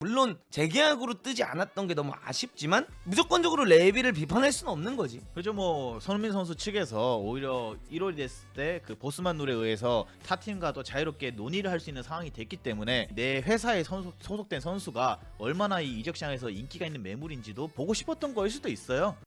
물론 재계약으로 뜨지 않았던 게 너무 아쉽지만 무조건적으로 레비를 비판할 수는 없는 거지. 그죠. 뭐 손흥민 선수 측에서 오히려 1월이 됐을 때 그 보스만 룰에 의해서 타 팀과도 자유롭게 논의를 할 수 있는 상황이 됐기 때문에 내 회사에 소속된 선수가 얼마나 이 이적 시장에서 인기가 있는 매물인지도 보고 싶었던 거일 수도 있어요.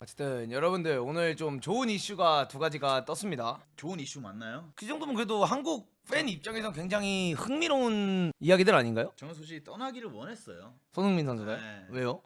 어쨌든 여러분들 오늘 좀 좋은 이슈가 두 가지가 떴습니다. 좋은 이슈 맞나요? 그 정도면 그래도 한국 팬 입장에서 굉장히 흥미로운 이야기들 아닌가요? 저는 솔직히 떠나기를 원했어요. 손흥민 선수가 네. 왜요?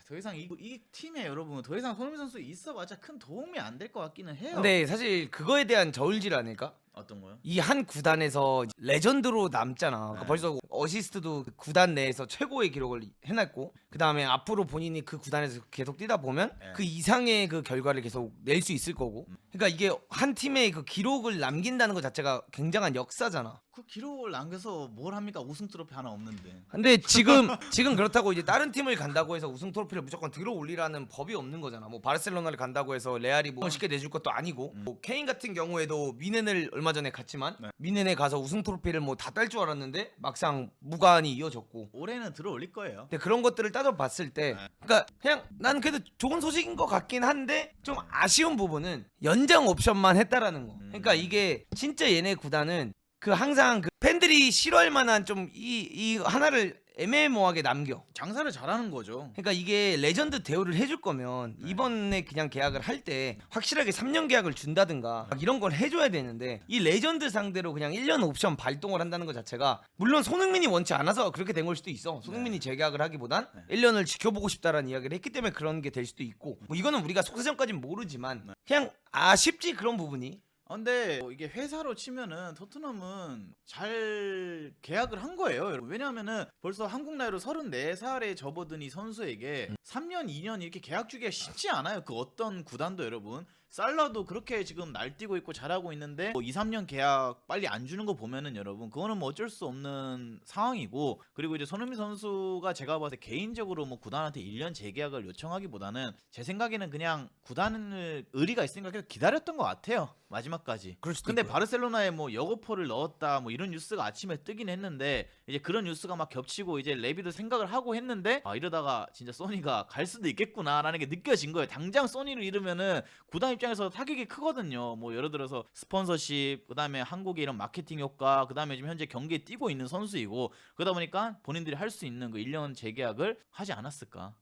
더 이상 이 팀에 여러분 더 이상 손흥민 선수 있어봤자 큰 도움이 안 될 것 같기는 해요. 근데 사실 그거에 대한 저울질 아닐까? 어떤 거요? 이 한 구단에서 레전드로 남잖아. 그러니까 네. 벌써 어시스트도 그 구단 내에서 최고의 기록을 해놨고, 그 다음에 앞으로 본인이 그 구단에서 계속 뛰다 보면 네. 그 이상의 그 결과를 계속 낼 수 있을 거고. 그러니까 이게 한 팀의 그 기록을 남긴다는 것 자체가 굉장한 역사잖아. 그 기록을 남겨서 뭘 합니까? 우승 트로피 하나 없는데. 근데 지금 그렇다고 이제 다른 팀을 간다고 해서 우승 트로피를 무조건 들어 올리라는 법이 없는 거잖아. 뭐 바르셀로나를 간다고 해서 레알이 뭐 쉽게 내줄 것도 아니고, 뭐 케인 같은 경우에도 미넨을 얼마 전에 갔지만 네. 미넨에 가서 우승 트로피를 뭐 다 딸 줄 알았는데 막상 무관이 이어졌고. 올해는 들어 올릴 거예요. 근데 그런 것들을 따져봤을 때, 그러니까 그냥 난 그래도 좋은 소식인 것 같긴 한데 좀 아쉬운 부분은 연장 옵션만 했다라는 거. 그러니까 이게 진짜 얘네 구단은 그 항상 그 팬들이 싫어할 만한 좀 이 하나를 애매모호하게 남겨. 장사를 잘하는 거죠. 그러니까 이게 레전드 대우를 해줄 거면 이번에 그냥 계약을 할 때 확실하게 3년 계약을 준다든가 막 이런 걸 해줘야 되는데, 이 레전드 상대로 그냥 1년 옵션 발동을 한다는 것 자체가, 물론 손흥민이 원치 않아서 그렇게 된 걸 수도 있어. 손흥민이 재계약을 하기보단 1년을 지켜보고 싶다라는 이야기를 했기 때문에 그런 게 될 수도 있고, 뭐 이거는 우리가 속사정까지는 모르지만 그냥 아쉽지, 그런 부분이. 근데 이게 회사로 치면은 토트넘은 잘 계약을 한 거예요, 여러분. 왜냐하면은 벌써 한국 나이로 34살에 접어든 이 선수에게 3년, 2년 이렇게 계약 주기가 쉽지 않아요. 그 어떤 구단도 여러분. 살라도 그렇게 지금 날뛰고 있고 잘하고 있는데 뭐 2, 3년 계약 빨리 안 주는 거 보면은 여러분 그거는 뭐 어쩔 수 없는 상황이고, 그리고 이제 손흥민 선수가 제가 봤을 때 개인적으로 뭐 구단한테 1년 재계약을 요청하기보다는 제 생각에는 그냥 구단을 의리가 있으니까 계속 기다렸던 것 같아요, 마지막까지. 그럴 수도 근데 있고요. 바르셀로나에 뭐 역오퍼를 넣었다 뭐 이런 뉴스가 아침에 뜨긴 했는데, 이제 그런 뉴스가 막 겹치고 이제 레비도 생각을 하고 했는데 이러다가 진짜 소니가 갈 수도 있겠구나라는 게 느껴진 거예요. 당장 소니를 잃으면은 구단 입장에서 타격이 크거든요. 뭐 예를 들어서 스폰서십, 그다음에 한국의 이런 마케팅 효과, 그다음에 지금 현재 경기에 뛰고 있는 선수이고, 그러다 보니까 본인들이 할 수 있는 그 1년 재계약을 하지 않았을까.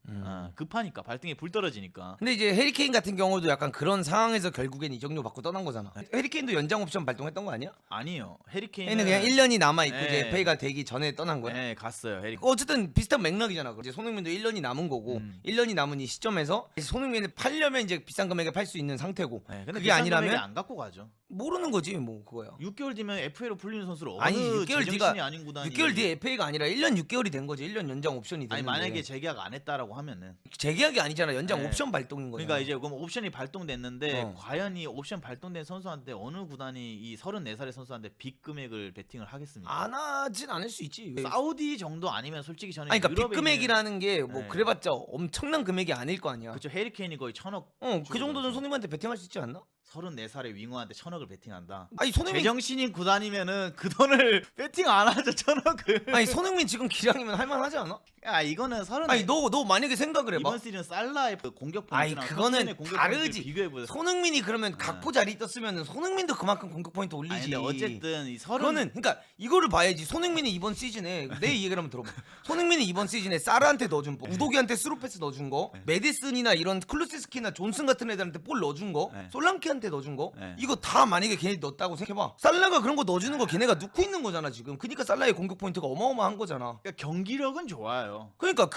급하니까, 발등에 불 떨어지니까. 근데 이제 해리케인 같은 경우도 약간 그런 상황에서 결국엔 이적료 받고 떠난 거잖아. 해리케인도 연장 옵션 발동했던 거 아니야? 아니요, 해리케인은 얘는 그냥 1년이 남아있고 네. 이제 FA가 되기 전에 떠난 거야. 네, 갔어요. 해리. 어쨌든 비슷한 맥락이잖아. 이제 손흥민도 1년이 남은 거고, 1년이 남은 이 시점에서 이제 손흥민을 팔려면 이제 비싼 금액에 팔 수 있는 상태고, 네, 근데 그게 비싼 아니라면 금액에 안 갖고 가죠. 모르는 거지 뭐. 그거야. 6개월 뒤면 FA로 풀리는 선수를 아니, 어느 6개월 제정신이 아닌 구단이 6개월 뒤에 FA가 아니라 1년 6개월이 된 거지. 1년 연장 옵션이 됐는데. 아니 만약에 재계약 안 했다라고 하면은, 재계약이 아니잖아. 연장 네. 옵션 발동인 거야. 그러니까 이제 그럼 옵션이 발동됐는데 어. 과연 이 옵션 발동된 선수한테 어느 구단이 이 34살의 선수한테 빅 금액을 베팅을 하겠습니까? 안 하진 않을 수 있지. 왜? 사우디 정도 아니면 솔직히 저는 아니, 그러니까 빅 유럽에 금액이라는 게 뭐 네. 그래봤자 엄청난 금액이 아닐 거 아니야. 그쵸, 해리케인이 거의 1,000억. 그 정도는 손흥민한테 베팅할 수 있지 않나? 34살의 윙어한테 1,000억을 베팅한다. 아니 손흥민 제정신인 구단이면은 그 돈을 베팅 안 하죠, 1,000억을. 아니 손흥민 지금 기량이면 할만하지 않아? 이거는 30. 아니 너 만약에 생각을 해봐. 이번 시즌 살라의 그 공격 아니 포인트랑 그거는 토트넘의 공격 다르지. 포인트를 비교해보세요. 손흥민이 그러면 각포 자리 떴으면 손흥민도 그만큼 공격 포인트 올리지. 아니 근데 어쨌든 이 30. 그거는 그러니까 이거를 봐야지. 손흥민이 이번 시즌에 내 얘기를 한번 들어봐. 손흥민이 이번 시즌에 사라한테 넣어준 거, 우도기한테 스루패스 넣어준 거, 메디슨이나 이런 클루세스키나 존슨 같은 애들한테 볼 넣어준 거, 네. 솔랑키한테 넣어준 거, 네. 이거 다 만약에 걔네 넣었다고 생각해봐. 살라가 그런 거 넣어주는 거 걔네가 넣고 있는 거잖아 지금. 그러니까 살라의 공격 포인트가 어마어마한 거잖아. 그러니까 경기력은 좋아요. 그러니까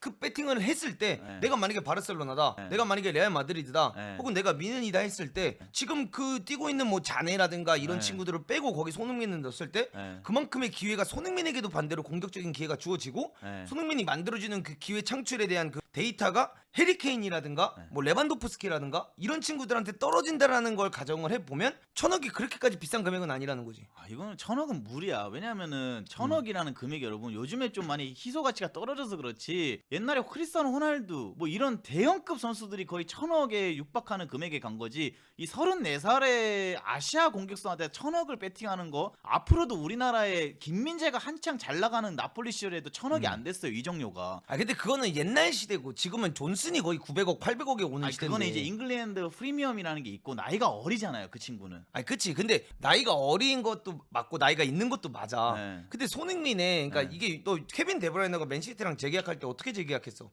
그 배팅을 했을 때 네. 내가 만약에 바르셀로나다, 네. 내가 만약에 레알 마드리드다, 네. 혹은 내가 미넨이다 했을 때 지금 그 뛰고 있는 뭐 자네라든가 이런 네. 친구들을 빼고 거기 손흥민을 넣었을 때 네. 그만큼의 기회가 손흥민에게도 반대로 공격적인 기회가 주어지고, 네. 손흥민이 만들어주는 그 기회 창출에 대한 그 데이터가 해리케인이라든가 뭐 레반도프스키라든가 이런 친구들한테 떨어진다라는 걸 가정을 해보면 1,000억이 그렇게까지 비싼 금액은 아니라는 거지. 이거는 1,000억은 무리야. 왜냐면은 1,000억이라는 금액이 여러분 요즘에 좀 많이 희소 가치가 떨어져서 그렇지, 옛날에 크리스티아노 호날두 뭐 이런 대형급 선수들이 거의 1,000억에 육박하는 금액에 간 거지. 이 34살의 아시아 공격수한테 1,000억을 배팅하는 거 앞으로도 우리나라의 김민재가 한창 잘 나가는 나폴리 시절에도 1,000억이 안 됐어요 이적료가. 아 근데 그거는 옛날 시대고 지금은 존슨이 거의 900억 800억에 오는 아니, 시대인데 그거는 이제 잉글랜드 프리미엄이라는 게 있고 나이가 어리잖아요 그 친구는. 아니 그치 근데 나이가 어린 것도 맞고 나이가 있는 것도 맞아. 네. 근데 손흥민의 그러니까 네. 이게 또 케빈 데브라이너가 맨시티랑 재계약할 때 어떻게 재계약했어?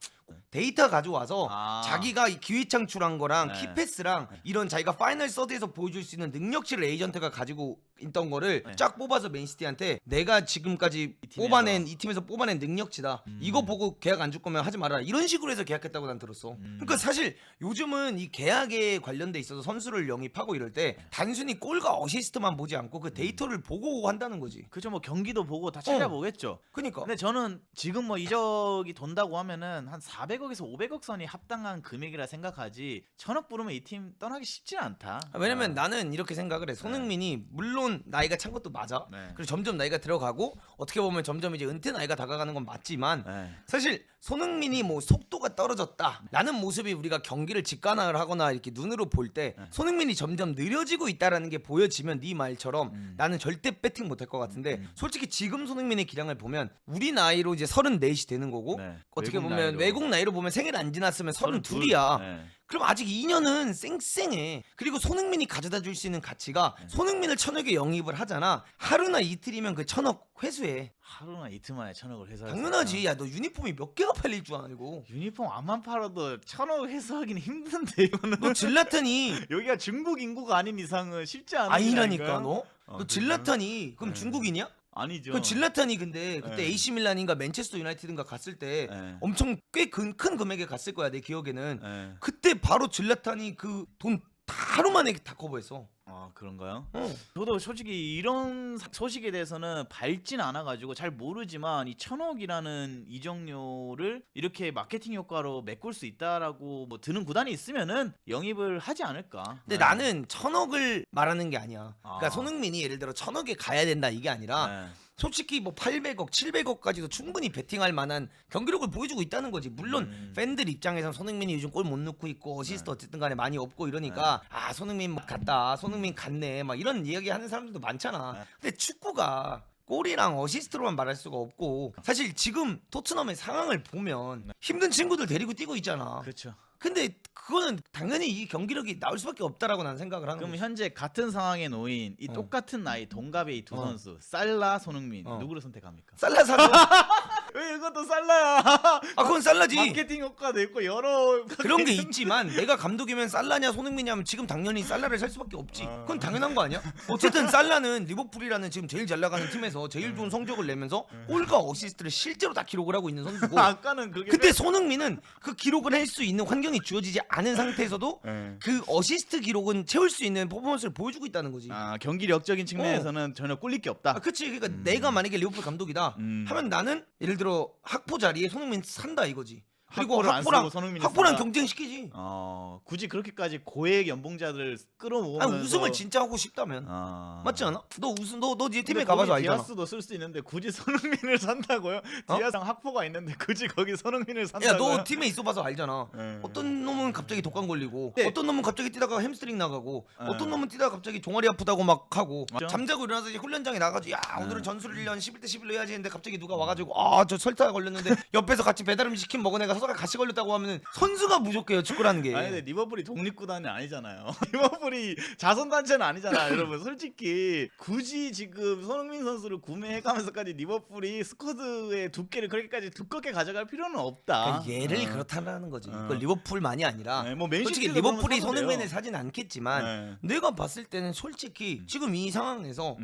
데이터 가져와서 아. 자기가 이 기회 창출한 거랑 네. 키패스랑 이런 자기가 파이널 서드에서 보여줄 수 있는 능력치를 에이전트가 가지고 있던 거를 네. 쫙 뽑아서 맨시티한테 내가 지금까지 이 팀에서. 뽑아낸 이 팀에서 뽑아낸 능력치다. 이거 보고 계약 안 줄 거면 하지 말아라. 이런 식으로 해서 계약했다고 난 들었어. 그러니까 사실 요즘은 이 계약에 관련돼 있어서 선수를 영입하고 이럴 때 단순히 골과 어시스트만 보지 않고 그 데이터를 보고 한다는 거지. 그죠 뭐 경기도 보고 다 찾아보겠죠. 그러니까 근데 저는 지금 뭐 이적이 돈다고 하면은 한 400억에서 500억 선이 합당한 금액이라 생각하지 1,000억 부르면 이 팀 떠나기 쉽지 않다. 왜냐면 나는 이렇게 생각을 해. 손흥민이 물론 나이가 찬 것도 맞아. 네. 그리고 점점 나이가 들어가고 어떻게 보면 점점 이제 은퇴 나이가 다가가는 건 맞지만 네. 사실 손흥민이 뭐 속도가 떨어졌다라는 모습이 우리가 경기를 직관을 하거나 이렇게 눈으로 볼 때 손흥민이 점점 느려지고 있다라는 게 보여지면 네 말처럼 나는 절대 배팅 못할 것 같은데 솔직히 지금 손흥민의 기량을 보면 우리 나이로 이제 34이 되는 거고 네. 어떻게 외국 보면 나이로. 외국 나이로 보면 생일 안 지났으면 32이야. 네. 그럼 아직 2년은 쌩쌩해. 그리고 손흥민이 가져다 줄 수 있는 가치가 손흥민을 1,000억에 영입을 하잖아. 하루나 이틀이면 그 1,000억 회수해. 하루나 이틀 만에 1,000억을 회수할 당연하지. 야 너 유니폼이 몇 개가 팔릴 줄 알고. 유니폼 안만 팔아도 1,000억 회수하기는 힘든데 이거는. 너 질라탄이 여기가 중국 인구가 아닌 이상은 쉽지 않은 아니라니까 일이라니까요? 너. 너 그래요? 질라탄이 그럼 네. 중국인이야? 아니죠. 그 질라탄이 근데 그때 네. AC 밀란인가 맨체스터 유나이티드인가 갔을 때 네. 엄청 꽤 큰 금액에 갔을 거야 내 기억에는. 네. 그때 바로 질라탄이 그 돈 하루 만에 다 커버했어. 아 그런가요? 어. 저도 솔직히 이런 소식에 대해서는 밝진 않아가지고 잘 모르지만 이 1,000억이라는 이적료를 이렇게 마케팅 효과로 메꿀 수 있다라고 뭐 드는 구단이 있으면은 영입을 하지 않을까. 근데 네. 나는 1,000억을 말하는 게 아니야. 그러니까 아. 손흥민이 예를 들어 1,000억에 가야 된다 이게 아니라 네. 솔직히 뭐 800억, 700억까지도 충분히 베팅할 만한 경기력을 보여주고 있다는 거지. 물론 팬들 입장에선 손흥민이 요즘 골 못 넣고 있고 어시스트 어쨌든 간에 많이 없고 이러니까 아 손흥민 막 갔다, 손흥민 갔네 막 이런 이야기 하는 사람들도 많잖아. 근데 축구가 골이랑 어시스트로만 말할 수가 없고 사실 지금 토트넘의 상황을 보면 힘든 친구들 데리고 뛰고 있잖아. 그렇죠. 근데 그거는 당연히 이 경기력이 나올 수밖에 없다라고 나는 생각을 하는 그럼 거지. 현재 같은 상황에 놓인 이 똑같은 나이 동갑의 이 두 선수 살라, 손흥민 누구를 선택합니까? 살라 사도 왜 이것도 살라야? 아 그건 살라지. 마케팅 효과도 있고 여러 그런 게 있지만 내가 감독이면 살라냐 손흥민이냐면 지금 당연히 살라를 살 수밖에 없지. 그건 당연한 거 아니야? 어쨌든 살라는 리버풀이라는 지금 제일 잘 나가는 팀에서 제일 좋은 성적을 내면서 골과 어시스트를 실제로 다 기록을 하고 있는 선수고. 아까는 그게 근데 손흥민은 그 기록을 할 수 있는 환경이 주어지지 않은 상태에서도 그 어시스트 기록은 채울 수 있는 퍼포먼스를 보여주고 있다는 거지. 아 경기력적인 측면에서는 전혀 꿀릴 게 없다. 아, 그치. 그러니까 내가 만약에 리버풀 감독이다 하면 나는 예를 들어 학포 자리에 손흥민 산다 이거지. 그리고 학포를 안 쓰고 학포랑 손흥민이 학포랑 쓴다? 경쟁시키지. 굳이 그렇게까지 고액 연봉자들 끌어모으면서 아니 웃음을 진짜 하고 싶다면 맞지 않아? 너 웃음 너네 팀에 가봐서 알잖아. 디아스도 쓸 수 있는데 굳이 손흥민을 산다고요? 어? 디아스랑 학포가 있는데 굳이 거기 손흥민을 야 산다고요? 너 팀에 있어봐서 알잖아. 어떤 놈은 갑자기 독감 걸리고 네. 어떤 놈은 갑자기 뛰다가 햄스트링 나가고 네. 어떤 놈은 뛰다가 갑자기 종아리 아프다고 막 하고 맞죠? 잠자고 일어나서 이제 훈련장에 나가지고 야 오늘은 전술 1년 11대 11로 해야지 했는데 갑자기 누가 와가지고 아 저 설사 걸렸는데 옆에서 같이 배달 음식 시킨 먹은 애가 서가 같이 걸렸다고 하면은 선수가 부족해요 축구라는 게. 아니 근데 리버풀이 독립구단이 아니잖아요. 리버풀이 자선단체는 아니잖아. 여러분 솔직히 굳이 지금 손흥민 선수를 구매해가면서까지 리버풀이 스쿼드의 두께를 그렇게까지 두껍게 가져갈 필요는 없다. 그러니까 얘를 그렇다라는 거지. 그건 리버풀만이 아니라 네, 뭐 솔직히 맨시티도 리버풀이 그러면 사도 손흥민을 돼요. 사진 않겠지만 네. 내가 봤을 때는 솔직히 지금 이 상황에서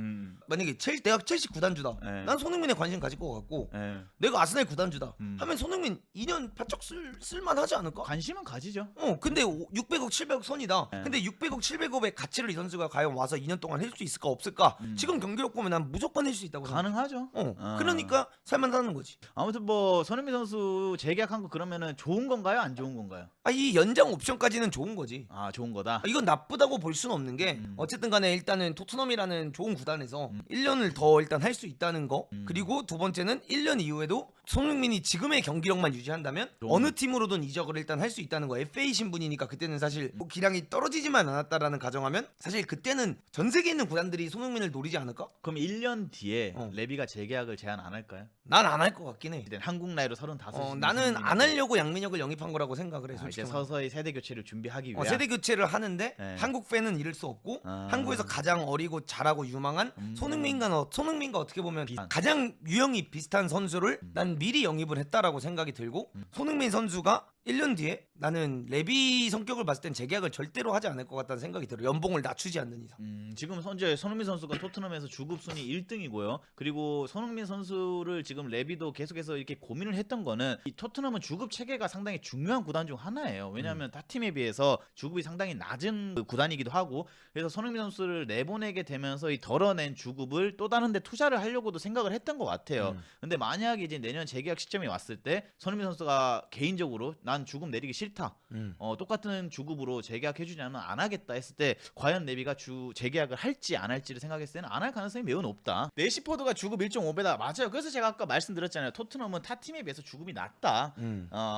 만약에 내가 첼시 구단주다. 네. 난 손흥민에 관심 가질 것 같고 네. 내가 아스날 구단주다. 하면 손흥민 2년 바짝 쓸만하지 않을까? 관심은 가지죠. 근데 600억 700억 선이다. 네. 근데 600억 700억의 가치를 이 선수가 과연 와서 2년 동안 할 수 있을까 없을까? 지금 경기력 보면 난 무조건 할 수 있다고 생각해. 가능하죠. 그러니까 살만하는 거지. 아무튼 뭐 손흥민 선수 재계약한 거 그러면은 좋은 건가요? 안 좋은 건가요? 이 연장 옵션까지는 좋은 거지. 아 좋은 거다. 이건 나쁘다고 볼 수는 없는 게 어쨌든 간에 일단은 토트넘이라는 좋은 구단에서 1년을 더 일단 할 수 있다는 거. 그리고 두 번째는 1년 이후에도 손흥민이 지금의 경기력만 유지한다면 어느 팀으로든 이적을 일단 할 수 있다는 거. FA 신분이니까 그때는 사실 뭐 기량이 떨어지지만 않았다라는 가정하면 사실 그때는 전 세계에 있는 구단들이 손흥민을 노리지 않을까? 그럼 1년 뒤에 어. 레비가 재계약을 제안 안 할까요? 난 안 할 것 같긴 해. 이제 한국 나이로 35. 나는 안 하려고 양민혁을 영입한 거라고 생각을 해. 이제 솔직히 서서히 세대 교체를 준비하기 위한. 세대 교체를 하는데 네. 한국 팬은 잃을 수 없고 아. 한국에서 가장 어리고 잘하고 유망한 손흥민과 어떻게 보면 비슷한. 가장 유형이 비슷한 선수를 난 미리 영입을 했다라고 생각이 들고 손흥민 선수가 1년 뒤에 나는 레비 성격을 봤을 땐 재계약을 절대로 하지 않을 것 같다는 생각이 들어. 연봉을 낮추지 않는 이상. 지금 현재 손흥민 선수가 토트넘에서 주급 순위 1등이고요. 그리고 손흥민 선수를 지금 레비도 계속해서 이렇게 고민을 했던 거는 이 토트넘은 주급 체계가 상당히 중요한 구단 중 하나예요. 왜냐하면 타 팀에 비해서 주급이 상당히 낮은 그 구단이기도 하고, 그래서 손흥민 선수를 내보내게 되면서 이 덜어낸 주급을 또 다른 데 투자를 하려고도 생각을 했던 것 같아요. 근데 만약에 이제 내년 재계약 시점이 왔을 때 손흥민 선수가 개인적으로 난 주급 내리기 싫다. 똑같은 주급으로 재계약해주지 않으면 안 하겠다 했을 때 과연 레비가 재계약을 할지 안 할지를 생각했을 때는 안 할 가능성이 매우 높다. 내시포드가 주급 1.5배다. 맞아요. 그래서 제가 아까 말씀드렸잖아요. 토트넘은 타 팀에 비해서 주급이 낮다.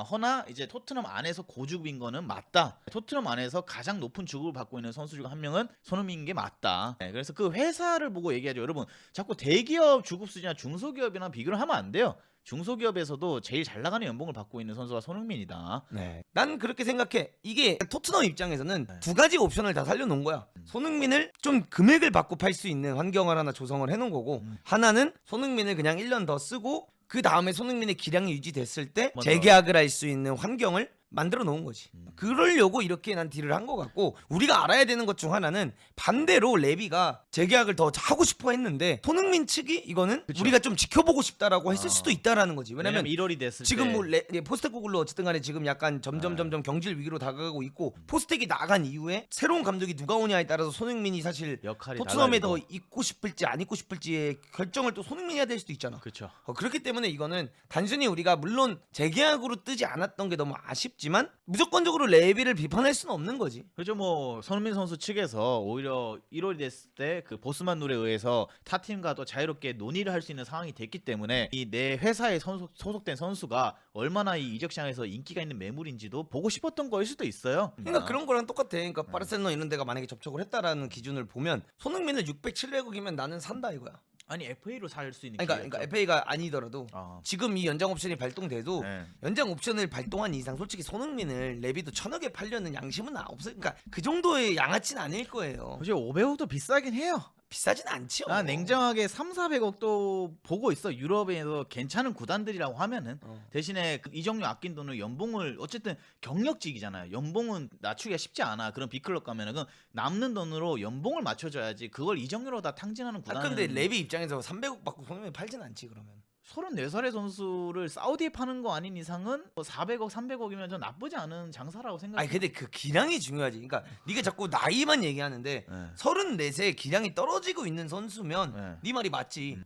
허나 이제 토트넘 안에서 고주급인 거는 맞다. 토트넘 안에서 가장 높은 주급을 받고 있는 선수 중 한 명은 손흥민인 게 맞다. 네, 그래서 그 회사를 보고 얘기하죠. 여러분 자꾸 대기업 주급 수준이나 중소기업이나 비교를 하면 안 돼요. 중소기업에서도 제일 잘 나가는 연봉을 받고 있는 선수가 손흥민이다. 네. 난 그렇게 생각해. 이게 토트넘 입장에서는 두 가지 옵션을 다 살려놓은 거야. 손흥민을 좀 금액을 받고 팔 수 있는 환경을 하나 조성을 해놓은 거고 하나는 손흥민을 그냥 1년 더 쓰고 그 다음에 손흥민의 기량이 유지됐을 때 재계약을 할 수 있는 환경을 만들어 놓은 거지. 그러려고 이렇게 난 딜을 한 것 같고, 우리가 알아야 되는 것 중 하나는 반대로 레비가 재계약을 더 하고 싶어 했는데 손흥민 측이 이거는 그쵸. 우리가 좀 지켜보고 싶다라고 했을 수도 있다라는 거지. 왜냐면 1월이 됐을 지금 때 뭐 포스테코글로 어쨌든 간에 지금 약간 점점 경질 위기로 다가가고 있고 포스텍이 나간 이후에 새로운 감독이 누가 오냐에 따라서 손흥민이 사실 역할이 토트넘에 더 달라지고. 있고 싶을지 안 있고 싶을지의 결정을 또 손흥민이 해야 될 수도 있잖아. 그렇죠. 그렇기 때문에 이거는 단순히 우리가 물론 재계약으로 뜨지 않았던 게 너무 아쉽지만 무조건적으로 레비를 비판할 수는 없는 거지. 그죠. 뭐 손흥민 선수 측에서 오히려 1월이 됐을 때 그 보스만 룰에 의해서 타 팀과도 자유롭게 논의를 할 수 있는 상황이 됐기 때문에 이 내 회사에 소속된 선수가 얼마나 이 이적 시장에서 인기가 있는 매물인지도 보고 싶었던 거일 수도 있어요. 그러니까 그런 거랑 똑같아. 그러니까 바르셀로나 이런 데가 만약에 접촉을 했다라는 기준을 보면 손흥민을 600, 700억이면 나는 산다 이거야. 아니 FA로 살 수 있는 그러니까 FA가 아니더라도 아. 지금 이 연장 옵션이 발동돼도 네. 연장 옵션을 발동한 이상 솔직히 손흥민을 레비도 1,000억에 팔려는 양심은 없어. 그러니까 그 정도의 양아치는 아닐 거예요. 그죠. 500억도 비싸긴 해요. 비싸진 않지요. 난 냉정하게 3,400억도 보고 있어. 유럽에서 괜찮은 구단들이라고 하면은 대신에 그 이적료 아낀 돈을 연봉을 어쨌든 경력직이잖아요. 연봉은 낮추기가 쉽지 않아. 그런 빅클럽 가면은 그 남는 돈으로 연봉을 맞춰줘야지. 그걸 이적료로 다 탕진하는 구단은. 근데 레비 입장에서 300억 받고 손흥민 팔진 않지 그러면. 34살의 선수를 사우디에 파는 거 아닌 이상은 400억, 300억이면 전 나쁘지 않은 장사라고 생각해요. 아니 근데 그 기량이 중요하지. 그러니까 네가 자꾸 나이만 얘기하는데 34세 기량이 떨어지고 있는 선수면 네 말이 맞지.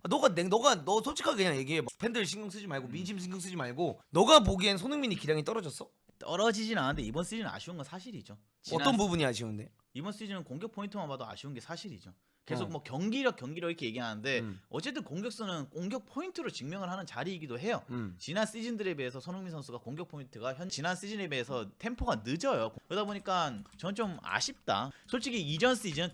너 솔직하게 그냥 얘기해. 팬들 신경 쓰지 말고 민심 신경 쓰지 말고 너가 보기엔 손흥민이 기량이 떨어졌어? 떨어지진 않았는데 이번 시즌 아쉬운 건 사실이죠. 어떤 부분이 아쉬운데? 이번 시즌은 공격 포인트만 봐도 아쉬운 게 사실이죠. 계속 뭐 경기력 이렇게 얘기하는데 어쨌든 공격수는 공격 포인트로 증명을 하는 자리이기도 해요. 지난 시즌들에 비해서 손흥민 선수가 공격 포인트가 지난 시즌에 비해서 템포가 늦어요. 그러다 보니까 저는 좀 아쉽다. 솔직히 이전 시즌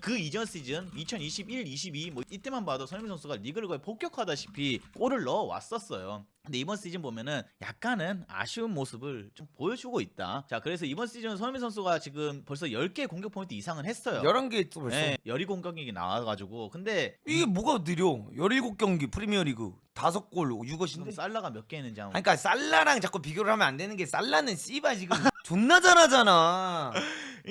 2021, 22 뭐 이때만 봐도 손흥민 선수가 리그를 거의 폭격하다시피 골을 넣어 왔었어요. 근데 이번 시즌 보면은 약간은 아쉬운 모습을 좀 보여주고 있다. 자, 그래서 이번 시즌 손흥민 선수가 지금 벌써 10개 공격 포인트 이상은 했어요. 11개 또 벌써. 네, 12경기 나와가지고. 근데 이게 뭐가 느려? 17경기 프리미어리그 5골 6어시인데. 살라가 몇 개 했는지 한번. 그러니까 살라랑 자꾸 비교를 하면 안 되는 게 살라는 씨발 지금 존나 잘하잖아.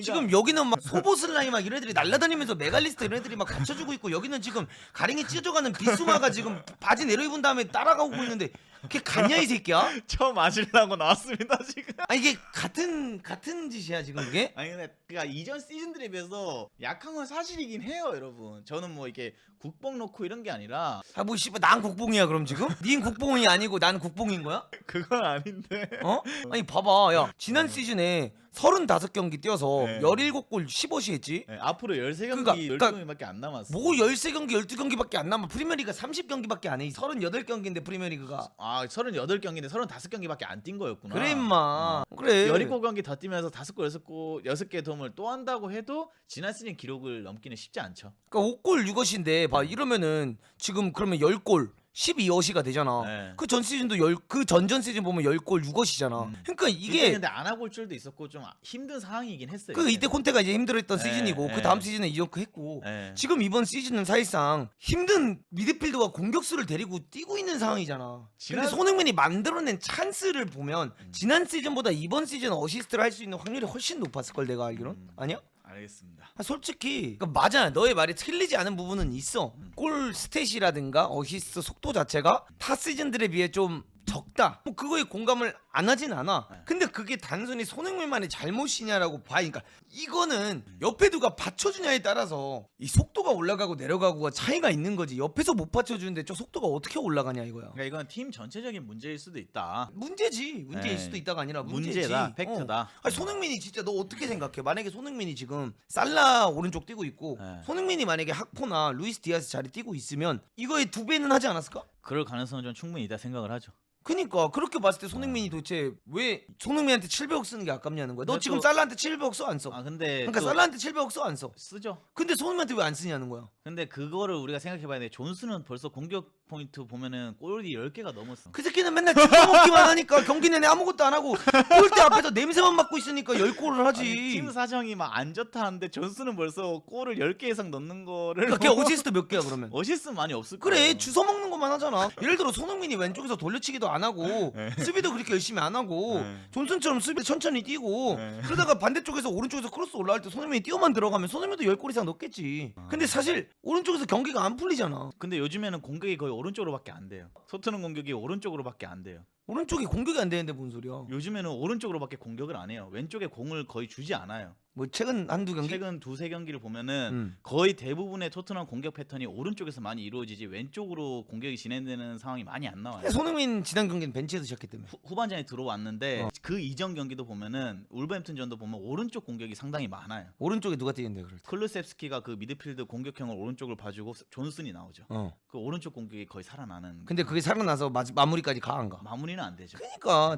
지금 여기는 막 소보슬라이 막 이런 애들이 날라다니면서 메갈리스트 이런 애들이 막 받쳐주고 있고 여기는 지금 가랭이 찢어져가는 비수마가 지금 바지 내려입은 다음에 따라가고 있는데 그게 갔냐 이 새끼야? 처음 맞으려고 나왔습니다 지금. 아 이게 같은 짓이야 지금 이게? 아니 근데 그니까 이전 시즌들에 비해서 약한 건 사실이긴 해요 여러분. 저는 뭐 이렇게 국뽕 넣고 이런 게 아니라 아 뭐 씨발 난 국뽕이야 그럼 지금? 닌 국뽕이 아니고 난 국뽕인 거야? 그건 아닌데. 어? 아니 봐봐 야 지난 시즌에 35경기 뛰어서 네. 17골 15시 했지. 네, 앞으로 13경기, 그러니까 12경기밖에 안 남았어. 뭐 13경기 12경기밖에 안 남아. 프리미어리가 30경기밖에 안 해. 38경기인데 프리미어리그가. 아 38경기인데 35경기밖에 안 뛴 거였구나. 그래 임마. 그래. 17경기 다 뛰면서 5골 6개 도움을 또 한다고 해도 지난 시즌 기록을 넘기는 쉽지 않죠. 그러니까 5골 6어시인데 봐 이러면은 지금 그러면 10골 12어시가 되잖아. 네. 그 전 시즌도 그 전전 시즌 보면 10골 6어시잖아. 그러니까 이게 근데 안 하고 올 줄도 있었고 좀 힘든 상황이긴 했어요. 그 이때 이때는. 콘테가 이제 힘들었던 네, 시즌이고 네. 그 다음 시즌에 이정크 했고 네. 지금 이번 시즌은 사실상 힘든 미드필더가 공격수를 데리고 뛰고 있는 상황이잖아. 근데 손흥민이 만들어낸 찬스를 보면 지난 시즌보다 이번 시즌 어시스트를 할 수 있는 확률이 훨씬 높았을 걸 내가 알기론. 아니야? 알겠습니다. 솔직히 그러니까 맞아. 너의 말이 틀리지 않은 부분은 있어. 골 스탯이라든가 어시스트 속도 자체가 타 시즌들에 비해 좀 적다. 뭐 그거에 공감을 안 하진 않아. 근데 그게 단순히 손흥민만의 잘못이냐라고 봐. 그러니까 이거는 옆에 누가 받쳐주냐에 따라서 이 속도가 올라가고 내려가고가 차이가 있는 거지. 옆에서 못 받쳐주는데 저 속도가 어떻게 올라가냐 이거야. 그러니까 이건 팀 전체적인 문제일 수도 있다. 문제지. 문제일 네. 수도 있다가 아니라 문제지. 문제다. 팩트다. 아니, 손흥민이 진짜 너 어떻게 생각해? 만약에 손흥민이 지금 살라 오른쪽 뛰고 있고 네. 손흥민이 만약에 학포나 루이스 디아스 자리 뛰고 있으면 이거의 2배는 하지 않았을까? 그럴 가능성은 좀 충분히 있다 생각을 하죠. 그니까 그렇게 봤을 때 손흥민이 도대체 왜 손흥민한테 700억 쓰는 게 아깝냐는 거야. 너 근데 지금 또- 살라한테 700억 써 안 써? 아 근데 그러니까 또 살라한테 700억 써 안 써? 쓰죠. 근데 손흥민한테 왜 안 쓰냐는 거야. 근데 그거를 우리가 생각해봐야 돼. 존스는 벌써 공격 포인트 보면은 골이 10개가 넘었어. 그 새끼는 맨날 주워 먹기만 하니까 경기 내내 아무것도 안 하고 골대 앞에서 냄새만 맡고 있으니까 10골을 하지. 아니, 팀 사정이 막 안 좋다는데 존스는 벌써 골을 10개 이상 넣는 거를 그러니까 걔 어시스트 몇 개야 그러면? 어시스트 많이 없을 그래 거예요. 주워 먹는 것만 하잖아. 예를 들어 손흥민이 왼쪽에서 돌려치기도 안 하고 네. 수비도 그렇게 열심히 안 하고 네. 존슨처럼 수비 천천히 뛰고 네. 그러다가 반대쪽에서 오른쪽에서 크로스 올라갈 때 손흥민이 뛰어만 들어가면 손흥민도 10골 이상 넣겠지. 근데 사실 오른쪽에서 경기가 안 풀리잖아. 근데 요즘에는 공격이 거의 오른쪽으로밖에 안 돼요. 토트넘 공격이 오른쪽으로밖에 안 돼요. 오른쪽이 공격이 안 되는데 뭔 소리야. 요즘에는 오른쪽으로밖에 공격을 안 해요. 왼쪽에 공을 거의 주지 않아요. 뭐 최근 한두 경기? 최근 2-3경기를 보면은 음. 거의 대부분의 토트넘 공격 패턴이 오른쪽에서 많이 이루어지지 왼쪽으로 공격이 진행되는 상황이 많이 안 나와요. 손흥민 지난 경기는 벤치에서 시작했기 때문에. 후반전에 들어왔는데 그 이전 경기도 보면은 울버햄튼전도 보면 오른쪽 공격이 상당히 많아요. 오른쪽에 누가 뛰는데 그럴 때. 클루셉스키가 그 미드필드 공격형을 오른쪽을 봐주고 존슨이 나오죠. 그 오른쪽 공격이 거의 살아나는. 근데 그게 살아나서 마무리까지 가 안 가? 마무리는 안 되죠. 그러니까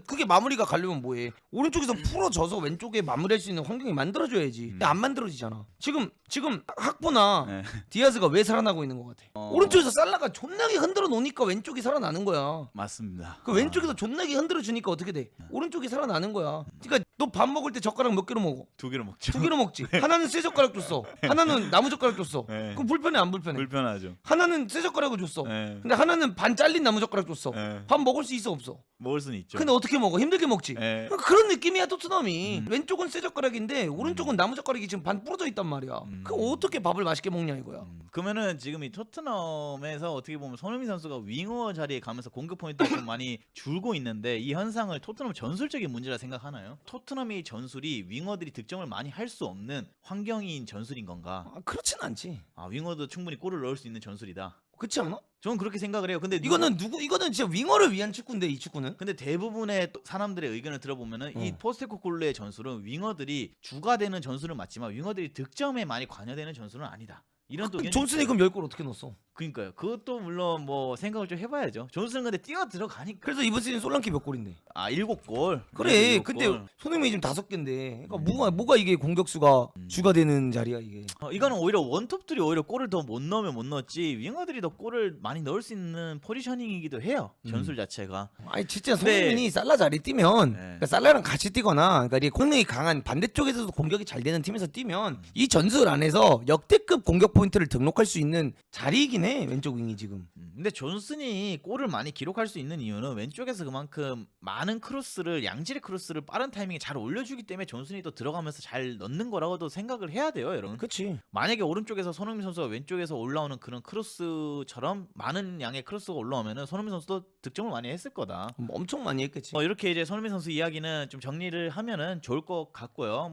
그게 마무리가 가려면 뭐해? 오른쪽에서 풀어져서 왼쪽에 마무리할 수 있는 환경이 만들어줘야지. 근데 안 만들어지잖아. 지금 학포나 네. 디아스가 왜 살아나고 있는 것 같아? 오른쪽에서 살라가 존나게 흔들어 놓으니까 왼쪽이 살아나는 거야. 맞습니다. 그 왼쪽에서 존나게 흔들어 주니까 어떻게 돼? 오른쪽이 살아나는 거야. 그러니까 너 밥 먹을 때 젓가락 몇 개로 먹어? 2개를 먹죠. 2개로 먹지. 하나는 쇠 젓가락 줬어. 하나는 나무 젓가락 줬어. 네. 그럼 불편해 안 불편해? 불편하죠. 하나는 쇠 젓가락을 줬어. 네. 근데 하나는 반 잘린 나무 젓가락 줬어. 네. 밥 먹을 수 있어 없어? 먹을 수는 있죠. 근데 어떻게 먹어? 힘들게 먹지. 네. 그러니까 그런 느낌이야 토트넘이. 왼쪽은 쇠 젓가락인데 오른쪽은 나무 젓가락이 지금 반 부러져 있단 말이야. 그럼 어떻게 밥을 맛있게 먹냐 이거야. 그러면은 지금 이 토트넘에서 어떻게 보면 손흥민 선수가 윙어 자리에 가면서 공격 포인트가 좀 많이 줄고 있는데 이 현상을 토트넘 전술적인 문제라 생각하나요? 토트넘의 전술이 윙어들이 득점을 많이 할 수 없는 환경인 전술인 건가? 그렇진 않지. 아 윙어도 충분히 골을 넣을 수 있는 전술이다. 그렇지 않아? 저는 그렇게 생각을 해요. 근데 이거는 진짜 윙어를 위한 축구인데 이 축구는. 근데 대부분의 사람들의 의견을 들어보면은 이 포스테코글루의 전술은 윙어들이 주가 되는 전술은 맞지만 윙어들이 득점에 많이 관여되는 전술은 아니다. 이런 또 의견이 존슨이 있어요. 그럼 10골 어떻게 넣었어? 그러니까요. 그것도 물론 뭐 생각을 좀 해봐야죠. 존슨은 근데 뛰어 들어가니까. 그래서 이번 시즌 솔랑키 몇 골인데? 아 7골. 그래. 근데 손흥민이 지금 5개인데. 그러니까 뭐가 이게 공격수가 주가 되는 자리야 이게. 이거는 오히려 원톱들이 오히려 골을 더 못 넣으면 못 넣었지 윙어들이 더 골을 많이 넣을 수 있는 포지셔닝이기도 해요. 전술 자체가. 아니 진짜 손흥민이 살라 자리 뛰면 그러니까 살라랑 같이 뛰거나 그러니까 이 공격이 강한 반대쪽에서도 공격이 잘 되는 팀에서 뛰면 이 전술 안에서 역대급 공격 포인트를 등록할 수 있는 자리이긴 해. 왼쪽 윙이 지금. 근데 존슨이 골을 많이 기록할 수 있는 이유는 왼쪽에서 그만큼 많은 크로스를 양질의 크로스를 빠른 타이밍에 잘 올려주기 때문에 존슨이 또 들어가면서 잘 넣는 거라고도 생각을 해야 돼요, 여러분. 그렇지. 만약에 오른쪽에서 손흥민 선수가 왼쪽에서 올라오는 그런 크로스처럼 많은 양의 크로스가 올라오면은 손흥민 선수도 득점을 많이 했을 거다. 엄청 많이 했겠지. 이렇게 이제 손흥민 선수 이야기는 좀 정리를 하면은 좋을 것 같고요.